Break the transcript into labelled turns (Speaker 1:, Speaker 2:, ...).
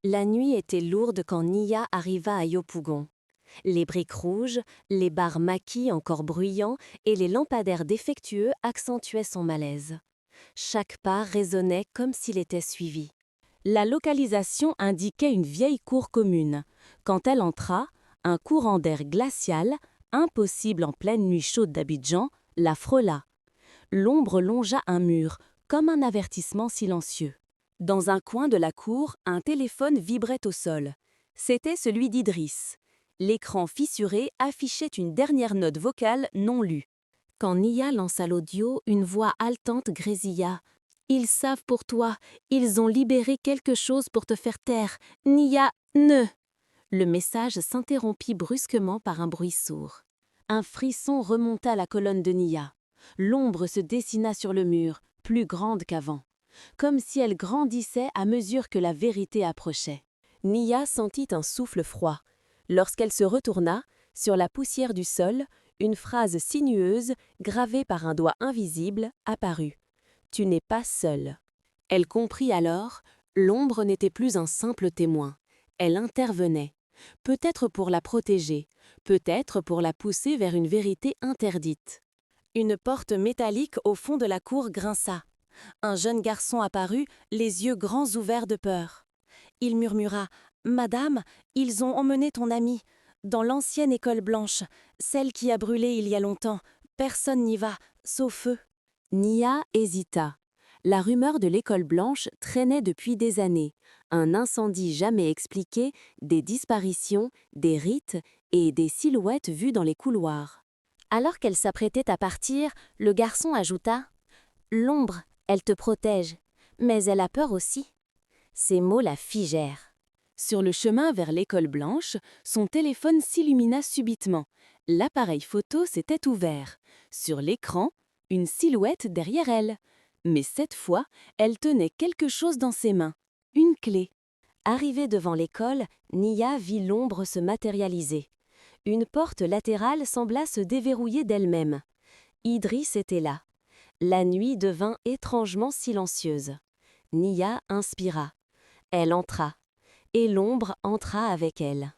Speaker 1: La nuit était lourde quand Nia arriva à Yopougon. Les briques rouges, les bars maquis encore bruyants et les lampadaires défectueux accentuaient son malaise. Chaque pas résonnait comme s'il était suivi. La localisation indiquait une vieille cour commune. Quand elle entra, un courant d'air glacial, impossible en pleine nuit chaude d'Abidjan, la frôla. L'ombre longea un mur, comme un avertissement silencieux. Dans un coin de la cour, un téléphone vibrait au sol. C'était celui d'Idriss. L'écran fissuré affichait une dernière note vocale non lue. Quand Nia lança l'audio, une voix haletante grésilla. « Ils savent pour toi, ils ont libéré quelque chose pour te faire taire. Nia, ne !» Le message s'interrompit brusquement par un bruit sourd. Un frisson remonta la colonne de Nia. L'ombre se dessina sur le mur, plus grande qu'avant, comme si elle grandissait à mesure que la vérité approchait. Nia sentit un souffle froid. Lorsqu'elle se retourna, sur la poussière du sol, une phrase sinueuse, gravée par un doigt invisible, apparut. « Tu n'es pas seule ». Elle comprit alors, l'ombre n'était plus un simple témoin. Elle intervenait, peut-être pour la protéger, peut-être pour la pousser vers une vérité interdite. Une porte métallique au fond de la cour grinça. Un jeune garçon apparut, les yeux grands ouverts de peur. Il murmura « Madame, ils ont emmené ton amie. Dans l'ancienne école blanche, celle qui a brûlé il y a longtemps. Personne n'y va, sauf eux. » Nia hésita. La rumeur de l'école blanche traînait depuis des années. Un incendie jamais expliqué, des disparitions, des rites et des silhouettes vues dans les couloirs. Alors qu'elle s'apprêtait à partir, le garçon ajouta « L'ombre, elle te protège, mais elle a peur aussi. » Ces mots la figèrent. Sur le chemin vers l'école blanche, son téléphone s'illumina subitement. L'appareil photo s'était ouvert. Sur l'écran, une silhouette derrière elle. Mais cette fois, elle tenait quelque chose dans ses mains. Une clé. Arrivée devant l'école, Nia vit l'ombre se matérialiser. Une porte latérale sembla se déverrouiller d'elle-même. Idriss était là. La nuit devint étrangement silencieuse. Nia inspira. Elle entra. Et l'ombre entra avec elle.